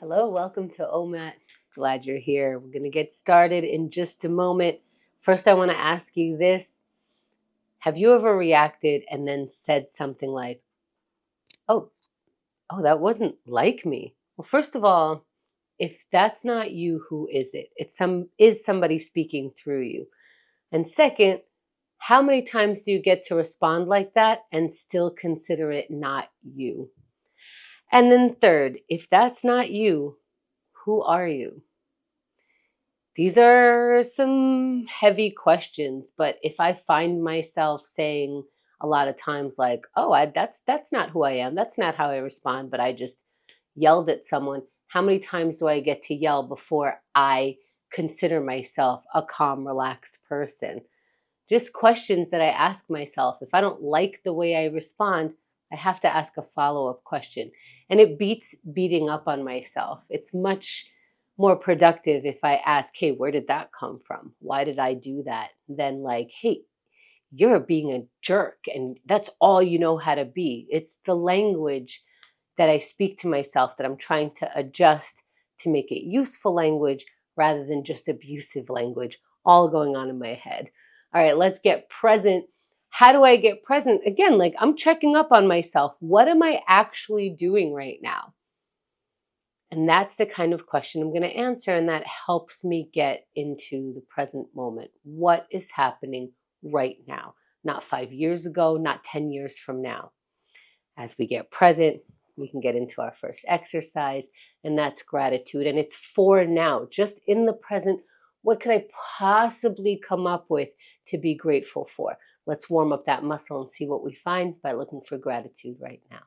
Hello, welcome to OMAT. Glad you're here. We're going to get started in just a moment. First, I want to ask you this. Have you ever reacted and then said something like, oh, that wasn't like me? Well, first of all, if that's not you, who is it? Is somebody speaking through you? And second, how many times do you get to respond like that and still consider it not you? And then third, if that's not you, who are you? These are some heavy questions, but if I find myself saying a lot of times like, "Oh, that's not who I am. That's not how I respond," but I just yelled at someone, how many times do I get to yell before I consider myself a calm, relaxed person? Just questions that I ask myself. If I don't like the way I respond, I have to ask a follow-up question. And it beats beating up on myself. It's much more productive if I ask, hey, where did that come from? Why did I do that? Than like, hey, you're being a jerk and that's all you know how to be. It's the language that I speak to myself that I'm trying to adjust to make it useful language rather than just abusive language, all going on in my head. All right, let's get present. How do I get present? Again, like I'm checking up on myself. What am I actually doing right now? And that's the kind of question I'm going to answer. And that helps me get into the present moment. What is happening right now? Not 5 years ago, not 10 years from now. As we get present, we can get into our first exercise, and that's gratitude. And it's for now, just in the present. What could I possibly come up with to be grateful for? Let's warm up that muscle and see what we find by looking for gratitude right now.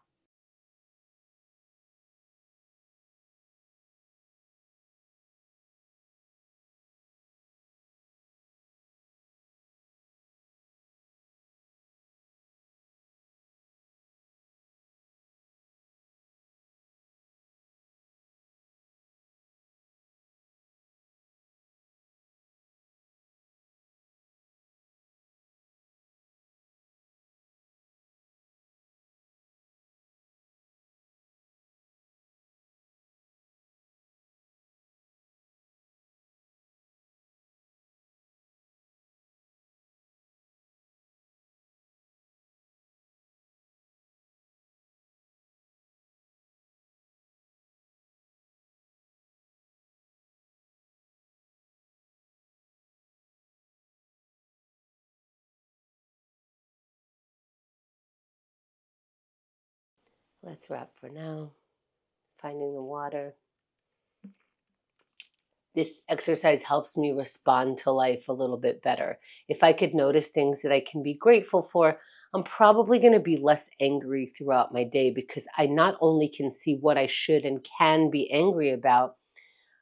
Let's wrap for now. Finding the water. This exercise helps me respond to life a little bit better. If I could notice things that I can be grateful for, I'm probably going to be less angry throughout my day because I not only can see what I should and can be angry about,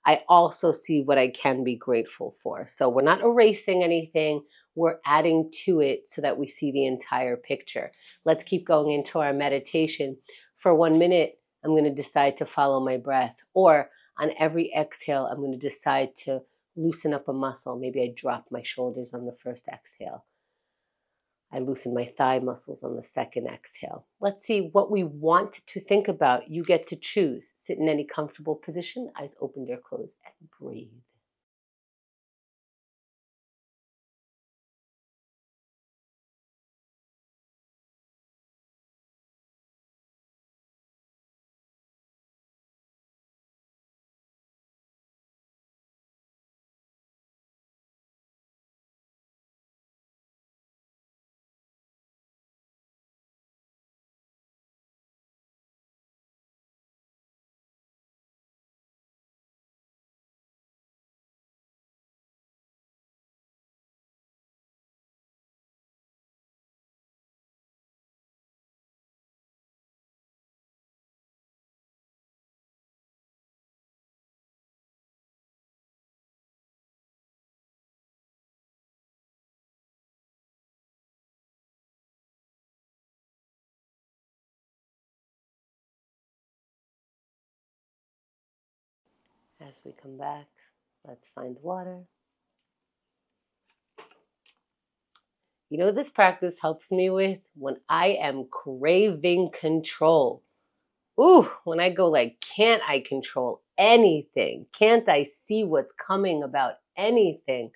I also see what I can be grateful for. So we're not erasing anything, we're adding to it so that we see the entire picture. Let's keep going into our meditation. For 1 minute, I'm going to decide to follow my breath, or on every exhale, I'm going to decide to loosen up a muscle. Maybe I drop my shoulders on the first exhale. I loosen my thigh muscles on the second exhale. Let's see what we want to think about. You get to choose. Sit in any comfortable position, eyes opened or closed, and breathe. As we come back, let's find water. You know, this practice helps me with when I am craving control. Ooh, when I go like, can't I control anything? Can't I see what's coming about anything?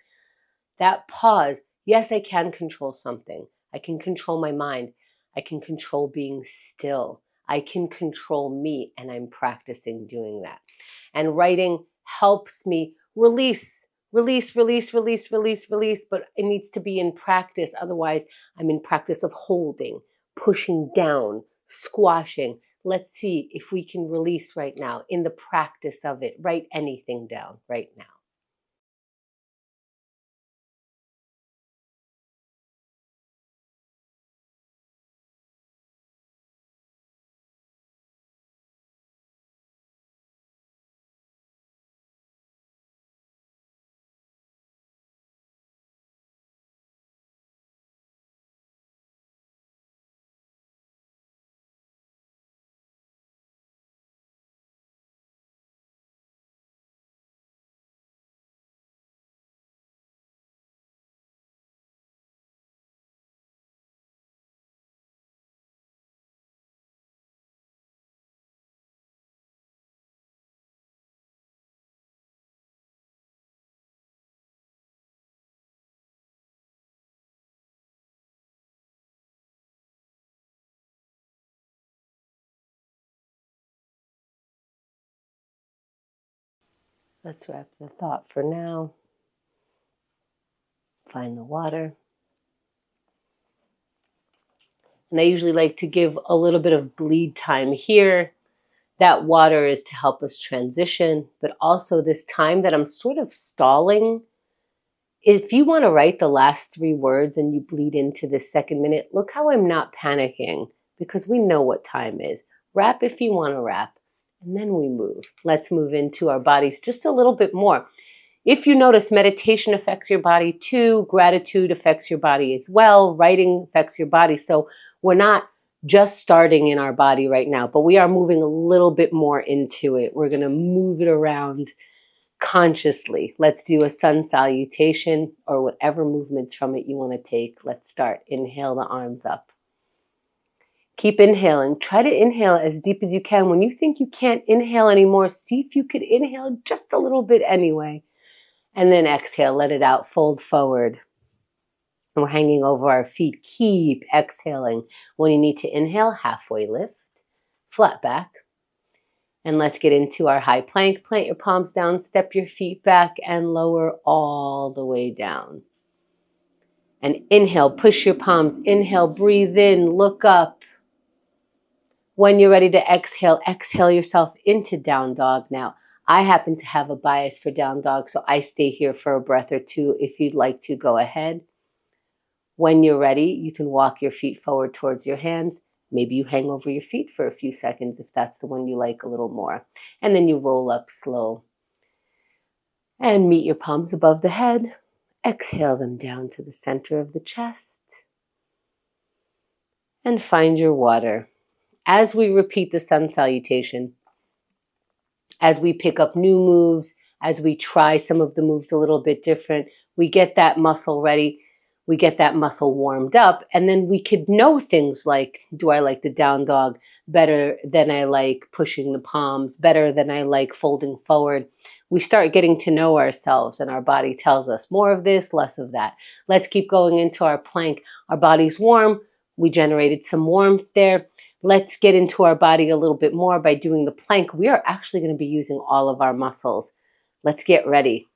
That pause, yes, I can control something. I can control my mind. I can control being still. I can control me, and I'm practicing doing that. And writing helps me release, release, release, release, release, release, but it needs to be in practice. Otherwise, I'm in practice of holding, pushing down, squashing. Let's see if we can release right now in the practice of it. Write anything down right now. Let's wrap the thought for now. Find the water. And I usually like to give a little bit of bleed time here. That water is to help us transition, but also this time that I'm sort of stalling. If you want to write the last 3 words and you bleed into the second minute, look how I'm not panicking because we know what time is. Wrap if you want to wrap, and then we move. Let's move into our bodies just a little bit more. If you notice, meditation affects your body too. Gratitude affects your body as well. Writing affects your body. So we're not just starting in our body right now, but we are moving a little bit more into it. We're going to move it around consciously. Let's do a sun salutation or whatever movements from it you want to take. Let's start. Inhale the arms up. Keep inhaling. Try to inhale as deep as you can. When you think you can't inhale anymore, see if you could inhale just a little bit anyway. And then exhale, let it out, fold forward. And we're hanging over our feet. Keep exhaling. When you need to inhale, halfway lift, flat back. And let's get into our high plank. Plant your palms down, step your feet back, and lower all the way down. And inhale, push your palms. Inhale, breathe in, look up. When you're ready to exhale, exhale yourself into down dog now. I happen to have a bias for down dog, so I stay here for a breath or two. If you'd like to, go ahead. When you're ready, you can walk your feet forward towards your hands. Maybe you hang over your feet for a few seconds if that's the one you like a little more. And then you roll up slow. And meet your palms above the head. Exhale them down to the center of the chest. And find your water. As we repeat the sun salutation, as we pick up new moves, as we try some of the moves a little bit different, we get that muscle ready, we get that muscle warmed up, and then we could know things like, do I like the down dog better than I like pushing the palms, better than I like folding forward? We start getting to know ourselves, and our body tells us more of this, less of that. Let's keep going into our plank. Our body's warm. We generated some warmth there. Let's get into our body a little bit more by doing the plank. We are actually going to be using all of our muscles. Let's get ready.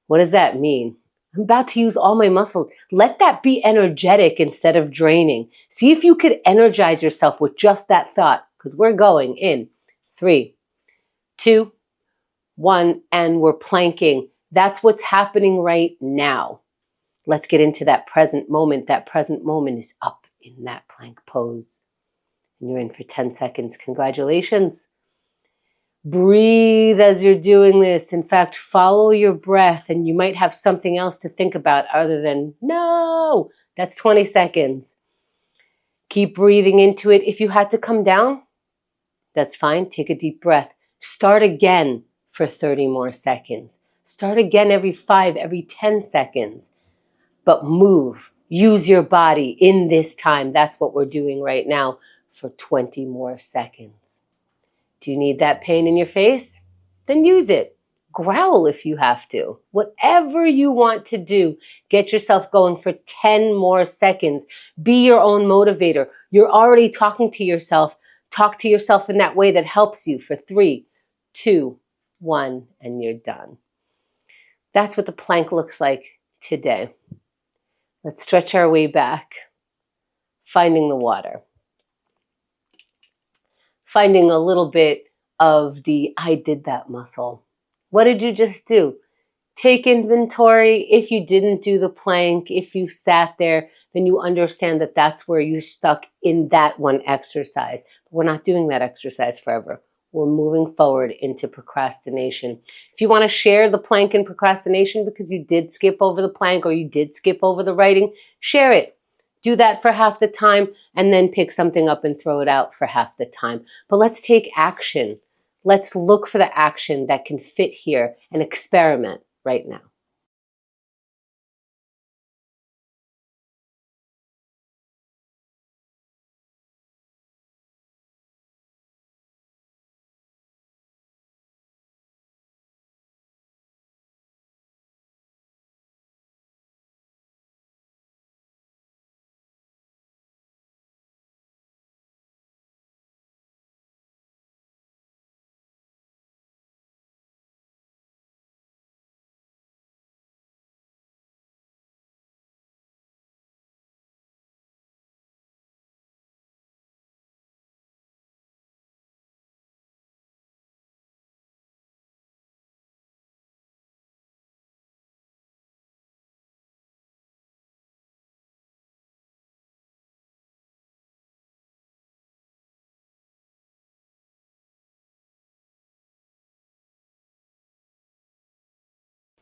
What does that mean? I'm about to use all my muscles. Let that be energetic instead of draining. See if you could energize yourself with just that thought, because we're going in 3, 2, 1, and we're planking. That's what's happening right now. Let's get into that present moment. That present moment is up in that plank pose. And you're in for 10 seconds. Congratulations. Breathe as you're doing this. In fact, follow your breath, and you might have something else to think about other than, no, that's 20 seconds. Keep breathing into it. If you had to come down, that's fine. Take a deep breath. Start again for 30 more seconds. Start again every 5, every 10 seconds. But move. Use your body in this time. That's what we're doing right now for 20 more seconds. Do you need that pain in your face? Then use it. Growl if you have to. Whatever you want to do, get yourself going for 10 more seconds. Be your own motivator. You're already talking to yourself. Talk to yourself in that way that helps you for 3, 2, 1, and you're done. That's what the plank looks like today. Let's stretch our way back, finding the water. Finding a little bit of the I did that muscle. What did you just do? Take inventory. If you didn't do the plank, if you sat there, then you understand that that's where you stuck in that one exercise. But we're not doing that exercise forever. We're moving forward into procrastination. If you want to share the plank and procrastination because you did skip over the plank or you did skip over the writing, share it. Do that for half the time and then pick something up and throw it out for half the time. But let's take action. Let's look for the action that can fit here and experiment right now.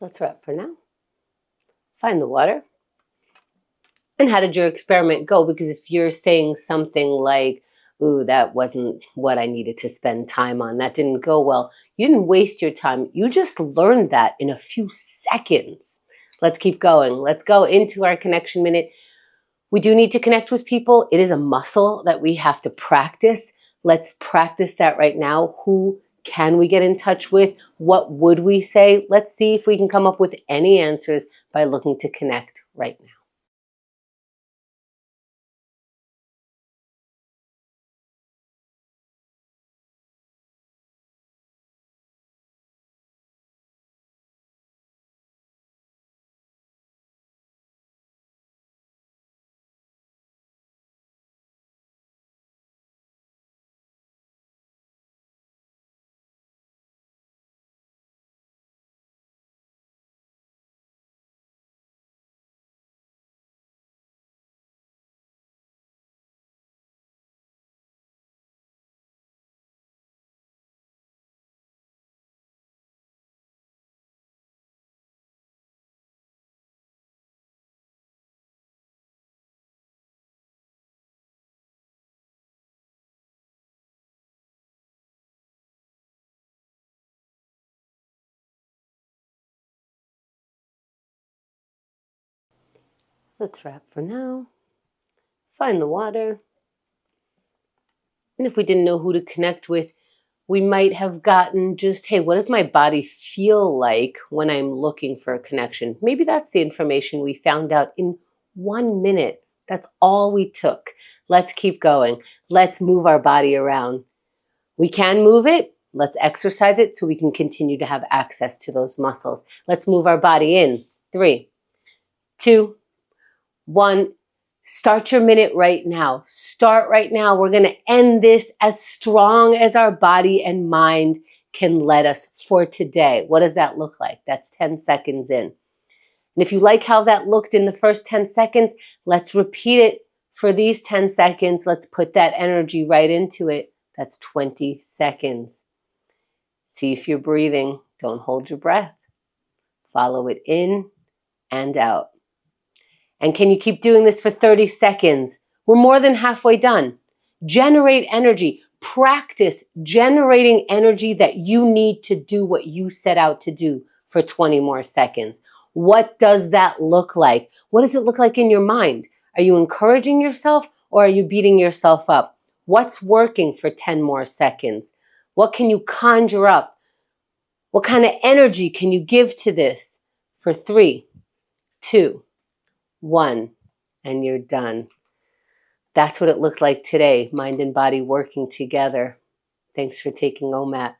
Let's wrap for now. Find the water. And how did your experiment go? Because if you're saying something like, ooh, that wasn't what I needed to spend time on, that didn't go well, you didn't waste your time. You just learned that in a few seconds. Let's keep going. Let's go into our connection minute. We do need to connect with people. It is a muscle that we have to practice. Let's practice that right now. Who can we get in touch with? What would we say? Let's see if we can come up with any answers by looking to connect right now. Let's wrap for now. Find the water. And if we didn't know who to connect with, we might have gotten just, hey, what does my body feel like when I'm looking for a connection? Maybe that's the information we found out in 1 minute. That's all we took. Let's keep going. Let's move our body around. We can move it. Let's exercise it so we can continue to have access to those muscles. Let's move our body in. 3, 2, 1. Start your minute right now. Start right now. We're going to end this as strong as our body and mind can let us for today. What does that look like? That's 10 seconds in. And if you like how that looked in the first 10 seconds, let's repeat it for these 10 seconds. Let's put that energy right into it. That's 20 seconds. See if you're breathing. Don't hold your breath. Follow it in and out. And can you keep doing this for 30 seconds? We're more than halfway done. Generate energy. Practice generating energy that you need to do what you set out to do for 20 more seconds. What does that look like? What does it look like in your mind? Are you encouraging yourself or are you beating yourself up? What's working for 10 more seconds? What can you conjure up? What kind of energy can you give to this? For 3, 2, 1, and you're done. That's what it looked like today, mind and body working together. Thanks for taking OMAT.